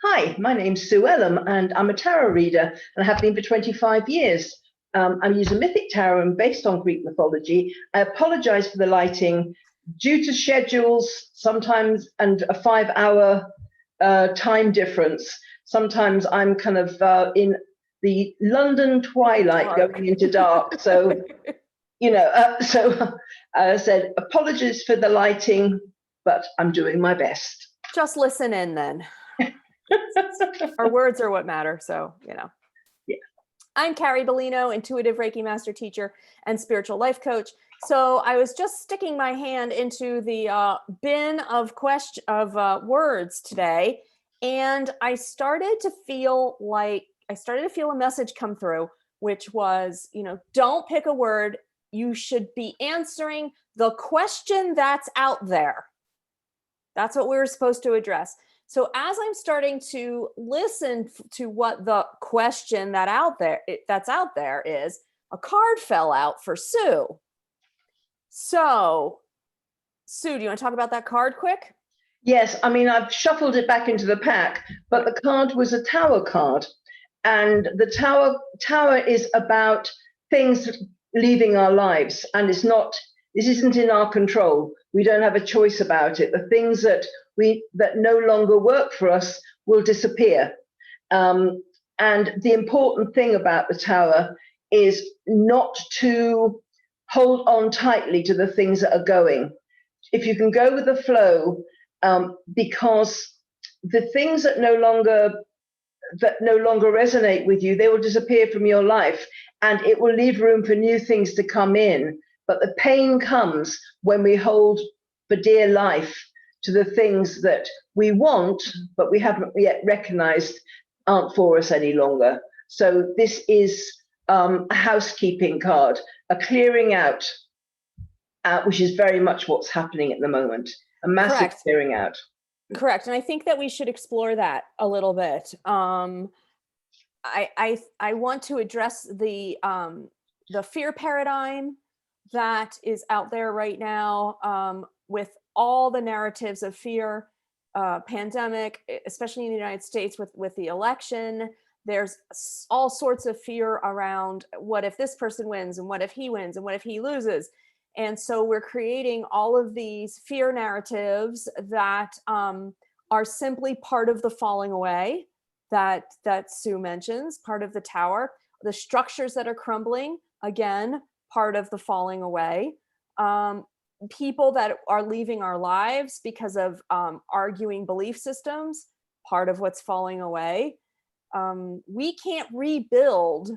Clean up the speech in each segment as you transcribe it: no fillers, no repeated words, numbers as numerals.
Hi, my name's Sue Ellam, and I'm a tarot reader and have been for 25 years. I use a mythic tarot and based on Greek mythology. I apologize for the lighting. Due to schedules sometimes and a 5-hour time difference, sometimes I'm kind of in the London twilight going into dark. So, I said, apologies for the lighting, but I'm doing my best. Just listen in then. Our words are what matter, so, Yeah. I'm Carrie Beleno, intuitive Reiki master teacher and spiritual life coach. So I was just sticking my hand into the bin of words today, and I started to feel a message come through, which was, don't pick a word. You should be answering the question that's out there. That's what we were supposed to address. So as I'm starting to listen to what the question that's out there is, a card fell out for Sue. So, Sue, do you want to talk about that card quick? Yes, I mean, I've shuffled it back into the pack, but the card was a tower card. And the tower is about things leaving our lives. And this isn't in our control. We don't have a choice about it. The things that no longer work for us will disappear. And the important thing about the tower is not to hold on tightly to the things that are going. If you can go with the flow, because the things that no longer resonate with you, they will disappear from your life, and it will leave room for new things to come in. But the pain comes when we hold for dear life to the things that we want, but we haven't yet recognized aren't for us any longer. So this is a housekeeping card, a clearing out, which is very much what's happening at the moment, a massive Correct. clearing out. Correct. And I think that we should explore that a little bit. I want to address the fear paradigm that is out there right now, with all the narratives of fear, pandemic, especially in the United States with the election. There's all sorts of fear around what if this person wins, and what if he wins, and what if he loses. And so we're creating all of these fear narratives that are simply part of the falling away that Sue mentions, part of the tower, the structures that are crumbling, again, part of the falling away, people that are leaving our lives because of arguing belief systems, part of what's falling away. We can't rebuild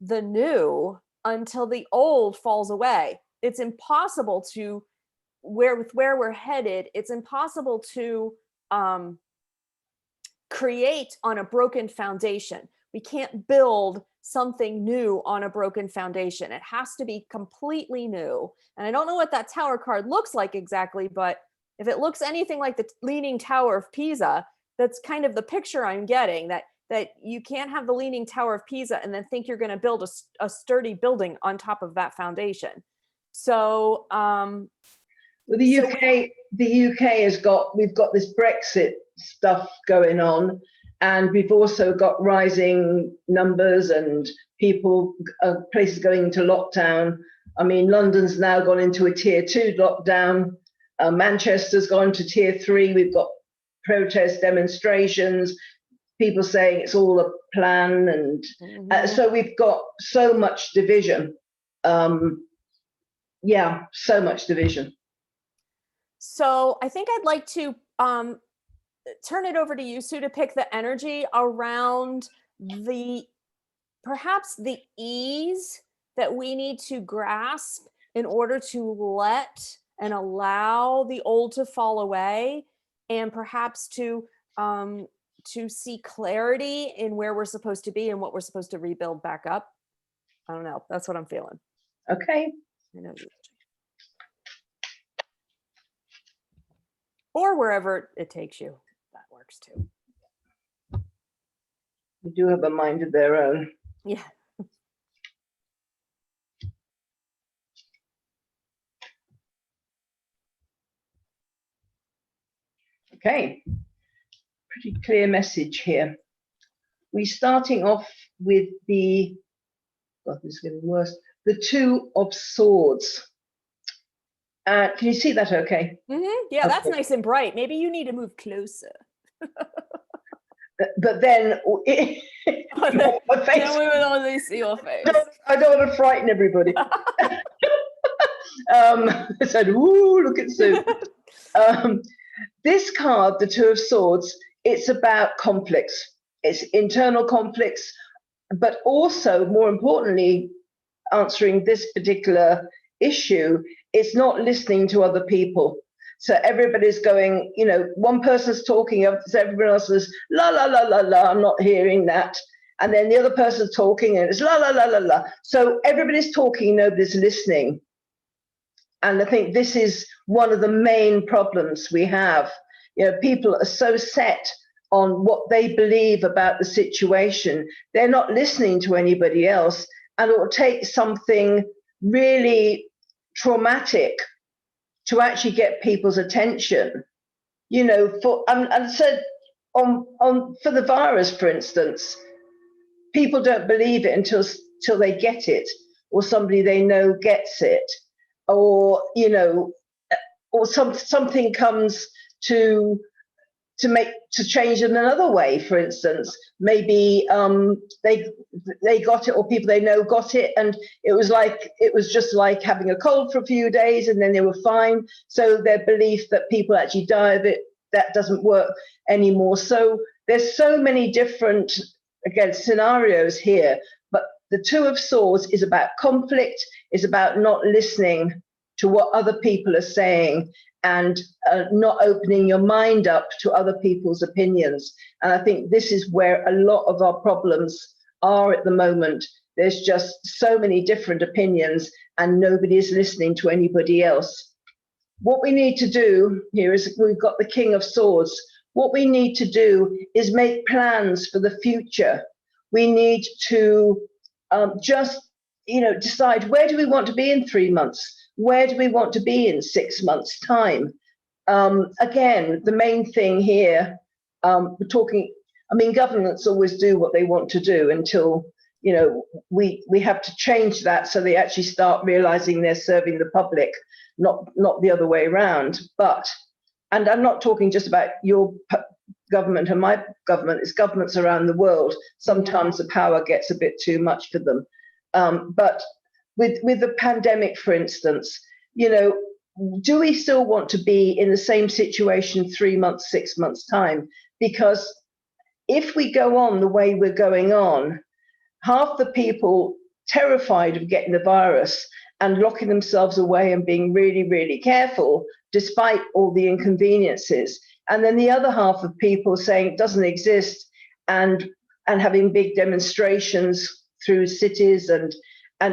the new until the old falls away. It's impossible to, with where we're headed, it's impossible to create on a broken foundation. We can't build something new on a broken foundation. It has to be completely new. And I don't know what that tower card looks like exactly, but if it looks anything like the Leaning Tower of Pisa, that's kind of the picture I'm getting, that you can't have the Leaning Tower of Pisa and then think you're going to build a sturdy building on top of that foundation. So, the UK we've got this Brexit stuff going on, and we've also got rising numbers and people, places going into lockdown. I mean, London's now gone into a tier 2 lockdown. Manchester's gone to tier 3. We've got protests, demonstrations, people saying it's all a plan, and so we've got so much division. So much division. So I think I'd like to turn it over to you, Sue, to pick the energy around perhaps the ease that we need to grasp in order to let and allow the old to fall away, and perhaps to see clarity in where we're supposed to be and what we're supposed to rebuild back up. I don't know. That's what I'm feeling. Okay. I know you. Or wherever it takes you, that works too. You do have a mind of their own. Yeah. Okay. pretty clear message here. We're starting off with the, God, this is getting worse, the Two of Swords. Can you see that okay? Mm-hmm. Yeah, that's Okay. nice and bright. Maybe you need to move closer. But then my face, then we would only see your face. I don't want to frighten everybody. I said, "Ooh, look at Sue." This card, the Two of Swords, it's about conflicts. It's internal conflicts, but also, more importantly, answering this particular issue, it's not listening to other people. So everybody's going, you know, one person's talking, everyone else is la la la la la, I'm not hearing that. And then the other person's talking and it's la la la la la. So everybody's talking, nobody's listening. And I think this is one of the main problems we have. You know, people are so set on what they believe about the situation, they're not listening to anybody else. And it will take something really traumatic to actually get people's attention. You know, for and so for the virus, for instance, people don't believe it until they get it, or somebody they know gets it, or you know, or something comes to change in another way. For instance, maybe they got it, or people they know got it, and it was just like having a cold for a few days, and then they were fine. So their belief that people actually die of it, that doesn't work anymore. So there's so many different, again, scenarios here. But the Two of Swords is about conflict, is about not listening to what other people are saying, and not opening your mind up to other people's opinions. And I think this is where a lot of our problems are at the moment. There's just so many different opinions and nobody is listening to anybody else. What we need to do here is, we've got the King of Swords. What we need to do is make plans for the future. We need to just, you know, decide, where do we want to be in 3 months? Where do we want to be in 6 months' time? Again, the main thing here, we're talking, I mean, governments always do what they want to do until, you know, we have to change that so they actually start realizing they're serving the public, not the other way around. But, and I'm not talking just about your government and my government, it's governments around the world. Sometimes the power gets a bit too much for them. But with the pandemic, for instance, you know, do we still want to be in the same situation 3 months, 6 months' time? Because if we go on the way we're going on, half the people terrified of getting the virus and locking themselves away and being really, really careful, despite all the inconveniences. And then the other half of people saying it doesn't exist, and having big demonstrations through cities and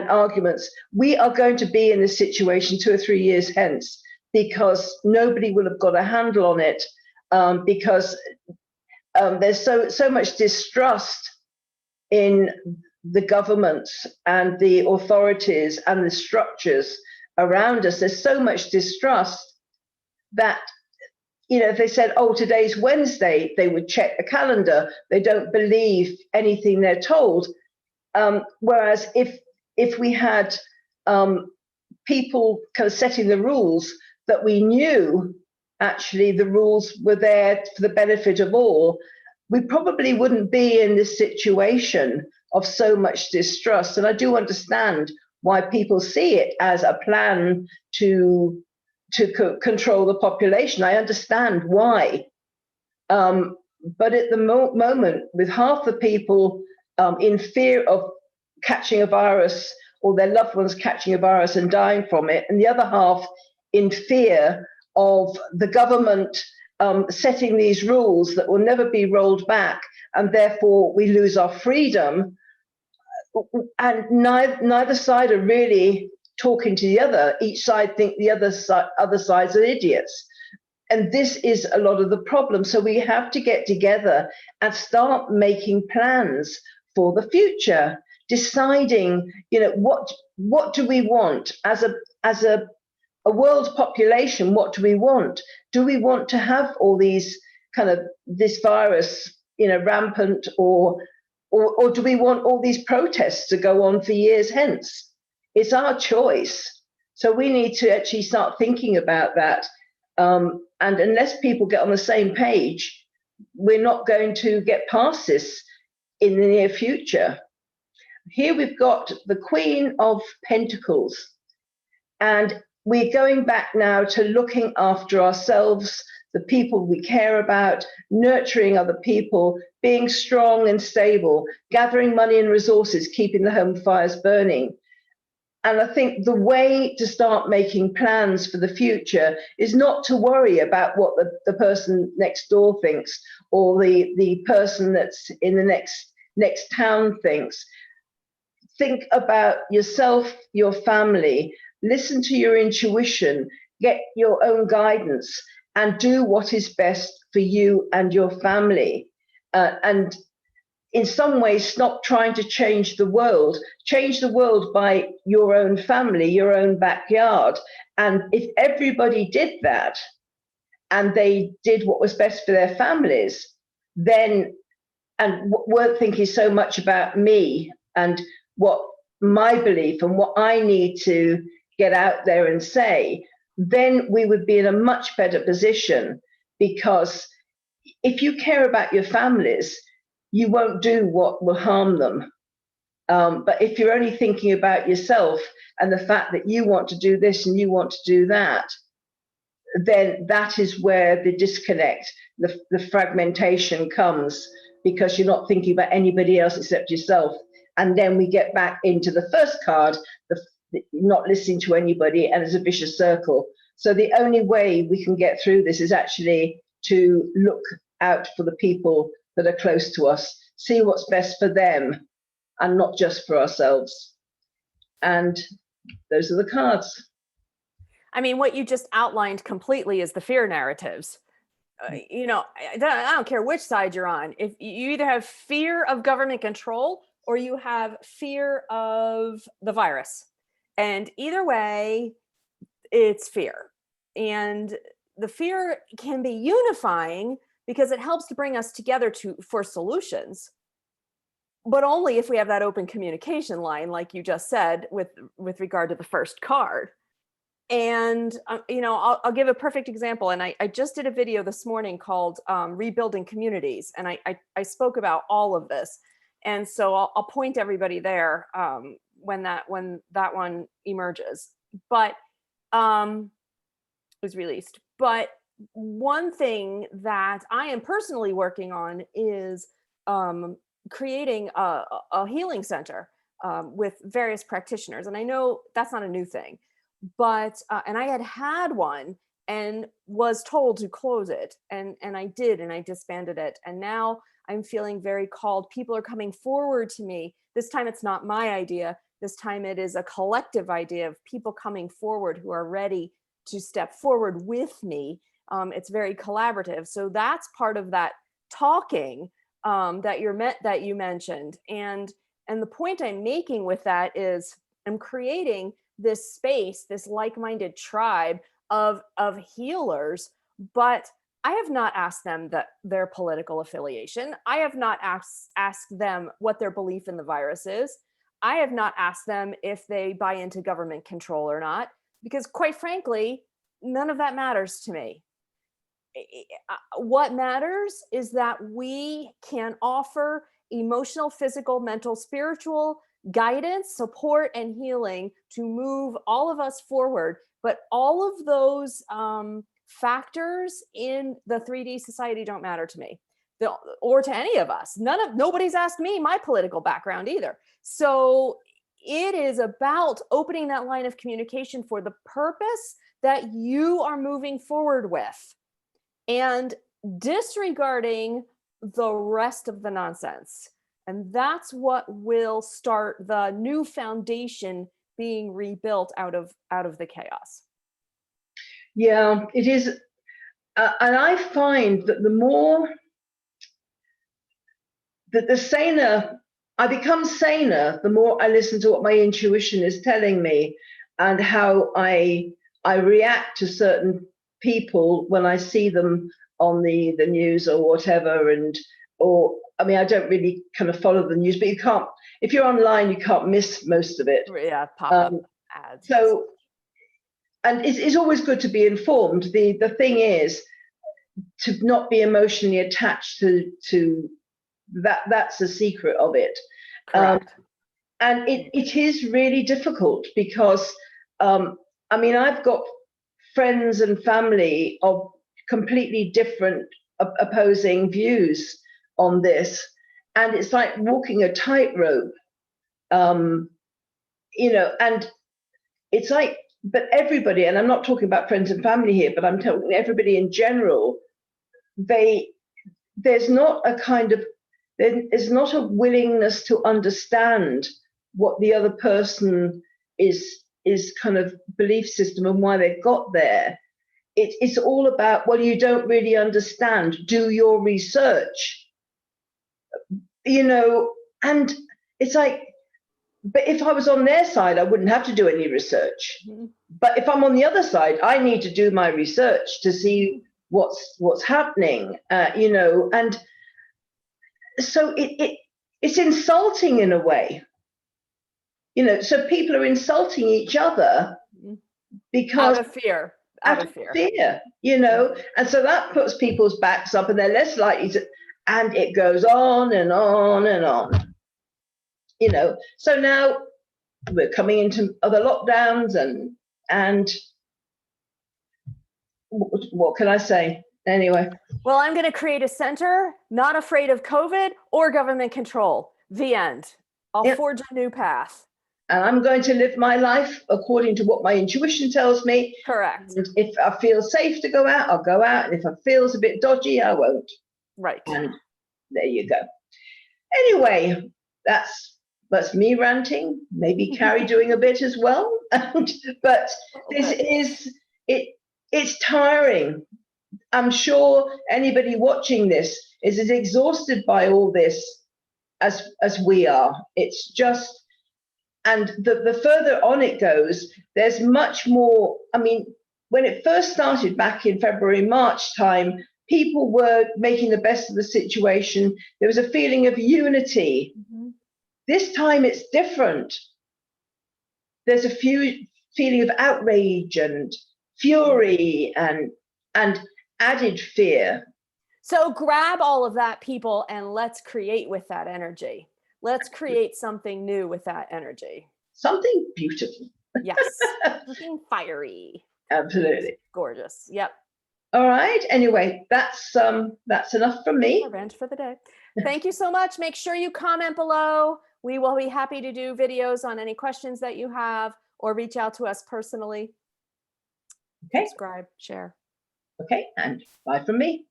arguments. We are going to be in this situation 2 or 3 years hence, because nobody will have got a handle on it, because there's so much distrust in the governments and the authorities and the structures around us. There's so much distrust that, you know, if they said, oh, today's Wednesday, they would check the calendar. They don't believe anything they're told. Whereas if we had people kind of setting the rules, that we knew actually the rules were there for the benefit of all, we probably wouldn't be in this situation of so much distrust. And I do understand why people see it as a plan to control the population. I understand why. But at the moment, with half the people in fear of catching a virus, or their loved ones catching a virus and dying from it, and the other half in fear of the government setting these rules that will never be rolled back, and therefore we lose our freedom. And neither side are really talking to the other. Each side think the other sides are idiots. And this is a lot of the problem. So we have to get together and start making plans for the future, deciding, you know, what do we want as a world population? What do we want? Do we want to have all these kind of this virus, rampant, or do we want all these protests to go on for years hence? It's our choice. So we need to actually start thinking about that. And unless people get on the same page, we're not going to get past this in the near future. Here we've got the Queen of Pentacles. And we're going back now to looking after ourselves, the people we care about, nurturing other people, being strong and stable, gathering money and resources, keeping the home fires burning. And I think the way to start making plans for the future is not to worry about what the person next door thinks, or the person that's in the next town thinks. Think about yourself, your family, listen to your intuition, get your own guidance, and do what is best for you and your family. And in some ways, stop trying to change the world. Change the world by your own family, your own backyard. And if everybody did that, and they did what was best for their families, then, and weren't thinking so much about me and what my belief and what I need to get out there and say, then we would be in a much better position. Because if you care about your families, you won't do what will harm them. But if you're only thinking about yourself and the fact that you want to do this and you want to do that, then that is where the disconnect, the fragmentation comes, because you're not thinking about anybody else except yourself. And then we get back into the first card, the not listening to anybody, and it's a vicious circle. So the only way we can get through this is actually to look out for the people that are close to us, see what's best for them, and not just for ourselves. And those are the cards. I mean, what you just outlined completely is the fear narratives. I don't care which side you're on. If you either have fear of government control or you have fear of the virus, and either way, it's fear. And the fear can be unifying because it helps to bring us together for solutions, but only if we have that open communication line, like you just said, with regard to the first card. And, I'll give a perfect example. And I just did a video this morning called Rebuilding Communities. And I spoke about all of this. And so I'll point everybody there when that one emerges. But was released. But one thing that I am personally working on is creating a healing center with various practitioners. And I know that's not a new thing, but and I had one and was told to close it, and I did, and I disbanded it. And now I'm feeling very called. People are coming forward to me. This time it's not my idea. This time it is a collective idea of people coming forward who are ready to step forward with me. It's very collaborative. So that's part of that talking that you mentioned. And the point I'm making with that is I'm creating this space, this like-minded tribe of healers, but I have not asked them their political affiliation. I have not asked them what their belief in the virus is. I have not asked them if they buy into government control or not, because quite frankly, none of that matters to me. What matters is that we can offer emotional, physical, mental, spiritual guidance, support, and healing to move all of us forward. But all of those factors in the 3D society don't matter to me, or to any of us. Nobody's asked me my political background either. So it is about opening that line of communication for the purpose that you are moving forward with, and disregarding the rest of the nonsense. And that's what will start the new foundation being rebuilt out of the chaos. Yeah, it is. And I find that the more that the saner I become saner, the more I listen to what my intuition is telling me, and how I react to certain people when I see them on the news or whatever, or I mean, I don't really kind of follow the news, but you can't, if you're online, you can't miss most of it. Yeah, pop-up ads. So, and it's always good to be informed. The thing is to not be emotionally attached to that. That's the secret of it. Correct. And it is really difficult because, I mean, I've got friends and family of completely different opposing views on this. And it's like walking a tightrope, you know, and it's like, but everybody, and I'm not talking about friends and family here, but I'm talking everybody in general, there's not a willingness to understand what the other person is kind of belief system and why they've got there. It's all about, well, you don't really understand, do your research, you know. And it's like, but if I was on their side, I wouldn't have to do any research. Mm-hmm. But if I'm on the other side, I need to do my research to see what's happening, you know. And so it's insulting in a way, you know. So people are insulting each other because out of fear, you know. And so that puts people's backs up, and they're less likely to. And it goes on and on and on, you know. So now we're coming into other lockdowns, and what can I say? Anyway. Well, I'm going to create a center, not afraid of COVID or government control. The end. I'll forge a new path. And I'm going to live my life according to what my intuition tells me. Correct. And if I feel safe to go out, I'll go out. And if I feel a bit dodgy, I won't. Right. And there you go. Anyway, that's me ranting. Maybe Carrie doing a bit as well. But it's tiring. I'm sure anybody watching this is as exhausted by all this as we are. It's just, and the further on it goes, there's much more. I mean, when it first started back in February, March time, people were making the best of the situation. There was a feeling of unity. Mm-hmm. This time it's different. There's a feeling of outrage and fury and added fear. So grab all of that, people, and let's create with that energy. Let's create something new with that energy. Something beautiful. Yes. Something fiery. Absolutely. Gorgeous. Yep. All right. Anyway, that's enough from me. Revenge for the day. Thank you so much. Make sure you comment below. We will be happy to do videos on any questions that you have, or reach out to us personally. Okay. Subscribe, share. Okay, and bye from me.